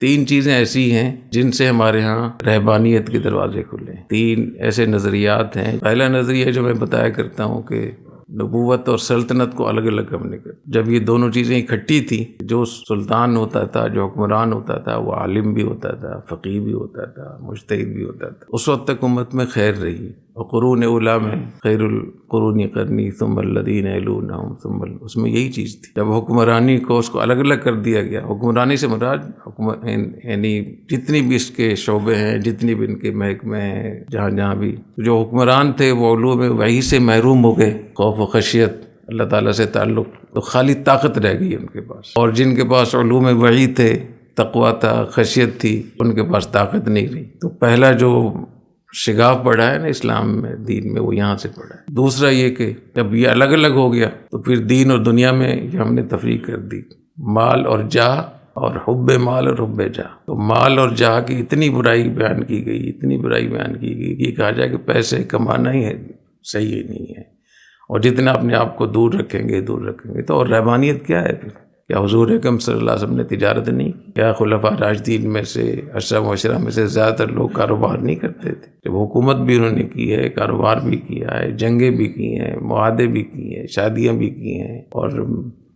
تین چیزیں ایسی ہیں جن سے ہمارے ہاں رہبانیت کے دروازے کھلے ہیں۔ تین ایسے نظریات ہیں۔ پہلا نظریہ جو میں بتایا کرتا ہوں کہ نبوت اور سلطنت کو الگ الگ ہم نے کر، جب یہ دونوں چیزیں اکٹھی تھیں، جو سلطان ہوتا تھا، جو حکمران ہوتا تھا، وہ عالم بھی ہوتا تھا، فقیہ بھی ہوتا تھا، مجتہد بھی ہوتا تھا۔ اس وقت تک امت میں خیر رہی، اور قرون اولیٰ میں خیر القرون قرنی ثم الذین یلونہم ثم اس میں یہی چیز تھی۔ جب حکمرانی کو اس کو الگ الگ کر دیا گیا، حکمرانی سے مراد یعنی جتنی بھی اس کے شعبے ہیں، جتنی بھی ان کے محکمے ہیں، جہاں جہاں بھی جو حکمران تھے وہ علوم وحی سے محروم ہو گئے، خوف و خشیت، اللہ تعالیٰ سے تعلق، تو خالی طاقت رہ گئی ان کے پاس۔ اور جن کے پاس علوم وحی تھے، تقویٰ تھا، خشیت تھی، ان کے پاس طاقت نہیں رہی۔ تو پہلا جو شگاف پڑا ہے نا اسلام میں، دین میں، وہ یہاں سے پڑا ہے۔ دوسرا یہ کہ جب یہ الگ الگ ہو گیا تو پھر دین اور دنیا میں یہ ہم نے تفریق کر دی، مال اور جاہ، اور حب مال اور حب جاہ۔ تو مال اور جاہ کی اتنی برائی بیان کی گئی، اتنی برائی بیان کی گئی کہ یہ کہا جائے کہ پیسے کمانا ہی ہے صحیح نہیں ہے، اور جتنا اپنے آپ کو دور رکھیں گے دور رکھیں گے۔ تو اور رہبانیت کیا ہے پھر؟ کیا حضور اکرم صلی اللہ علیہ وسلم نے تجارت نہیں کی؟ کیا خلفاء راشدین میں سے، عشرہ مبشرہ میں سے زیادہ تر لوگ کاروبار نہیں کرتے تھے؟ جب حکومت بھی انہوں نے کی ہے، کاروبار بھی کیا ہے، جنگیں بھی کی ہیں، معاہدے بھی کیے ہیں، شادیاں بھی کی ہیں، اور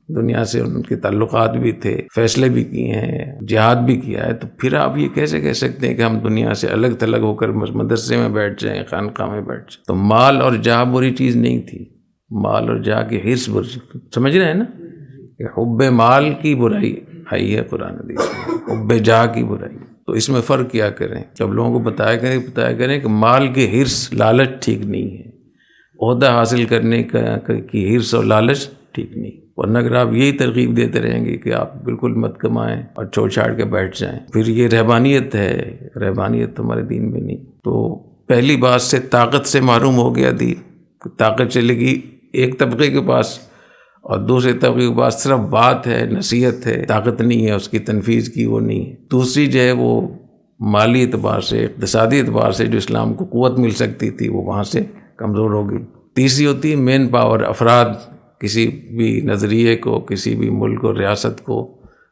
دنیا سے ان کے تعلقات بھی تھے، فیصلے بھی کیے ہیں، جہاد بھی کیا ہے۔ تو پھر آپ یہ کیسے کہہ سکتے ہیں کہ ہم دنیا سے الگ تھلگ ہو کر مدرسے میں بیٹھ جائیں، خانقاہ میں بیٹھ جائیں؟ تو مال اور جاہ بری چیز نہیں تھی، مال اور جاہ کی حرص بری، سمجھ رہے ہیں نا کہ حب مال کی برائی آئی ہے قرآن حدیث میں، حب جاہ کی برائی۔ تو اس میں فرق کیا کریں؟ جب لوگوں کو بتایا کریں کہ مال کی حرص، لالچ ٹھیک نہیں ہے، عہدہ حاصل کرنے کی حرص اور لالچ ٹھیک نہیں، ورنہ اگر آپ یہی ترغیب دیتے رہیں گے کہ آپ بالکل مت کمائیں اور چھوڑ چھاڑ کے بیٹھ جائیں، پھر یہ رہبانیت ہے، رہبانیت ہمارے دین میں نہیں۔ تو پہلی بات سے طاقت سے محروم ہو گیا دین، طاقت چلے گی ایک طبقے کے پاس، اور دوسرے طبقے کے پاس صرف بات ہے، نصیحت ہے، طاقت نہیں ہے اس کی تنفیذ کی، وہ نہیں ہے۔ دوسری جو ہے وہ مالی اعتبار سے، اقتصادی اعتبار سے جو اسلام کو قوت مل سکتی تھی وہ وہاں سے کمزور ہو گئی۔ تیسری ہوتی ہے مین پاور، افراد، کسی بھی نظریے کو، کسی بھی ملک اور ریاست کو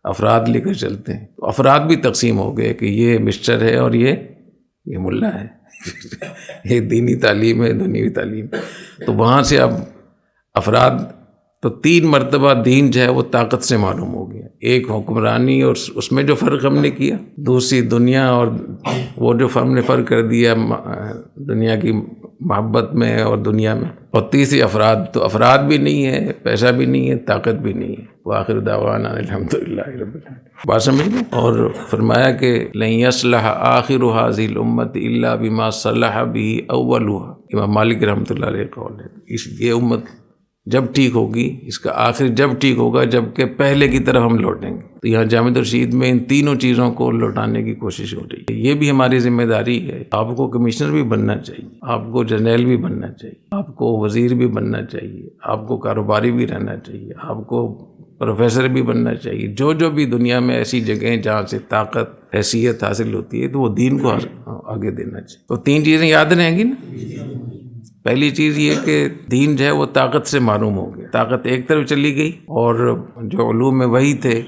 افراد لے کر چلتے ہیں، تو افراد بھی تقسیم ہو گئے کہ یہ مسٹر ہے اور یہ ملا ہے یہ دینی تعلیم ہے، دنیوی تعلیم۔ تو وہاں سے اب افراد، تو تین مرتبہ دین جو ہے وہ طاقت سے معلوم ہو گیا۔ ایک حکمرانی اور اس میں جو فرق ہم نے کیا، دوسری دنیا اور وہ جو ہم نے فرق کر دیا دنیا کی محبت میں اور دنیا میں، اور تیسری افراد۔ تو افراد بھی نہیں ہے، پیسہ بھی نہیں ہے، طاقت بھی نہیں ہے۔ وآخر دعوانا الحمدللہ رب العالمین۔ بات سمجھ لیں؟ اور فرمایا کہ لن یصلح آخر هذه الامة الا بما صلح به اولها۔ امام مالک رحمۃ اللہ علیہ قول ہے، یہ امت جب ٹھیک ہوگی، اس کا آخر جب ٹھیک ہوگا جب کہ پہلے کی طرف ہم لوٹیں گے۔ تو یہاں جامع الرشید میں ان تینوں چیزوں کو لوٹانے کی کوشش ہو رہی ہے۔ یہ بھی ہماری ذمہ داری ہے۔ آپ کو کمشنر بھی بننا چاہیے، آپ کو جرنیل بھی بننا چاہیے، آپ کو وزیر بھی بننا چاہیے، آپ کو کاروباری بھی رہنا چاہیے، آپ کو پروفیسر بھی بننا چاہیے۔ جو بھی دنیا میں ایسی جگہیں جہاں سے طاقت، حیثیت حاصل ہوتی ہے، تو وہ دین کو آگے دینا چاہیے۔ تو تین چیزیں یاد رہیں گی نا۔ پہلی چیز یہ کہ دین جو ہے وہ طاقت سے معلوم ہو گیا، طاقت ایک طرف چلی گئی، اور جو علوم میں وہی تھے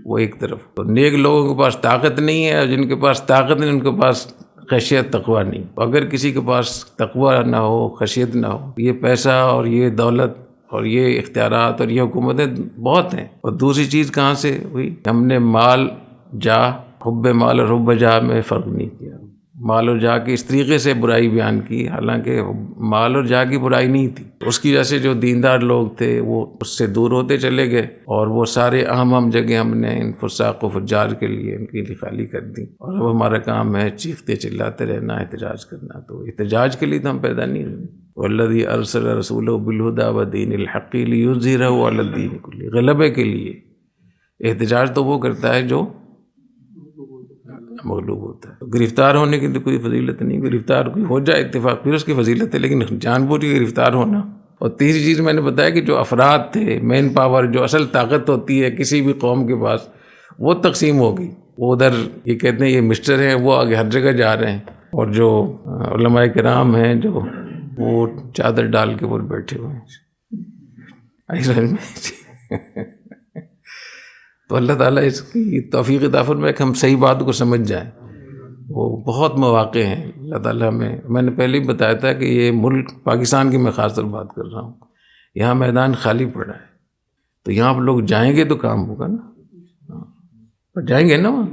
وہ ایک طرف۔ تو نیک لوگوں کے پاس طاقت نہیں ہے، اور جن کے پاس طاقت نہیں ان کے پاس خشیت، تقویٰ نہیں۔ اگر کسی کے پاس تقویٰ نہ ہو، خشیت نہ ہو، یہ پیسہ اور یہ دولت اور یہ اختیارات اور یہ حکومتیں بہت ہیں۔ اور دوسری چیز کہاں سے ہوئی؟ ہم نے مال، جاہ، حب مال اور حب جاہ میں فرق نہیں کیا۔ مال اور جاہ کی اس طریقے سے برائی بیان کی، حالانکہ مال اور جاہ کی برائی نہیں تھی۔ اس کی وجہ سے جو دیندار لوگ تھے وہ اس سے دور ہوتے چلے گئے، اور وہ سارے اہم جگہ ہم نے ان فساق و فجار کے لیے، ان کے لیے خالی کر دی۔ اور اب ہمارا کام ہے چیختے چلاتے رہنا، احتجاج کرنا۔ تو احتجاج کے لیے تو ہم پیدا نہیں ہوئے۔ والذی ارسل رسولہ بالہدی ودین الحق لیظہرہ علی الدین کلہ، غلبے کے لیے۔ احتجاج تو وہ کرتا ہے جو مغلوب ہوتا ہے۔ گرفتار ہونے کی تو کوئی فضیلت نہیں، گرفتار کوئی ہو جائے اتفاق پھر اس کی فضیلت ہے، لیکن جان بوجھ کے گرفتار ہونا۔ اور تیسری چیز میں نے بتایا کہ جو افراد تھے، مین پاور، جو اصل طاقت ہوتی ہے کسی بھی قوم کے پاس، وہ تقسیم ہو گئی۔ وہ ادھر یہ کہتے ہیں یہ مسٹر ہیں، وہ آگے ہر جگہ جا رہے ہیں، اور جو علماء کرام ہیں جو وہ چادر ڈال کے وہ بیٹھے ہوئے ہیں۔ تو اللہ تعالیٰ اس کی توفیق عطا فرمائے کہ ہم صحیح بات کو سمجھ جائیں. وہ بہت مواقع ہیں اللہ تعالیٰ میں نے پہلے ہی بتایا تھا کہ یہ ملک پاکستان کی میں خاص طور بات کر رہا ہوں، یہاں میدان خالی پڑا ہے، تو یہاں آپ لوگ جائیں گے تو کام ہوگا نا، جائیں گے نا وہاں.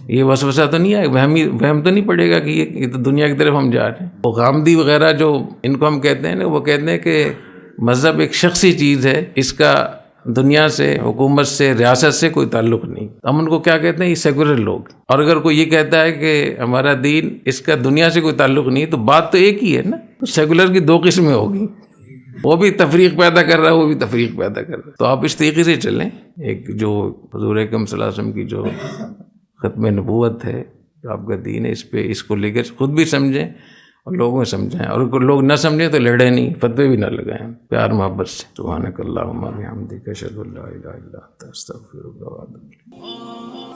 یہ وسوسہ تو نہیں آئے، وہم تو نہیں پڑے گا کہ یہ تو دنیا کی طرف ہم جا رہے ہیں. وہ غامدی وغیرہ جو ان کو ہم کہتے ہیں نا، وہ کہتے ہیں کہ مذہب ایک شخصی چیز ہے، اس کا دنیا سے، حکومت سے، ریاست سے کوئی تعلق نہیں. ہم ان کو کیا کہتے ہیں؟ یہ سیکولر لوگ. اور اگر کوئی یہ کہتا ہے کہ ہمارا دین اس کا دنیا سے کوئی تعلق نہیں، تو بات تو ایک ہی ہے نا. تو سیکولر کی دو قسمیں ہوگی، وہ بھی تفریق پیدا کر رہا ہے، وہ بھی تفریق پیدا کر رہا ہے. تو آپ اس طریقے سے چلیں. ایک جو حضور اکرم صلی اللہ علیہ وسلم کی جو ختم نبوت ہے، جو آپ کا دین ہے، اس کو لے کر خود بھی سمجھیں اور لوگوں کو سمجھائیں، اور اگر لوگ نہ سمجھیں تو لڑیں نہیں، فتوے بھی نہ لگائیں، پیار محبت سے. سبحانک اللہم و بحمدک، اشہد ان لا الہ الا انت، استغفرک و اتوب الیک.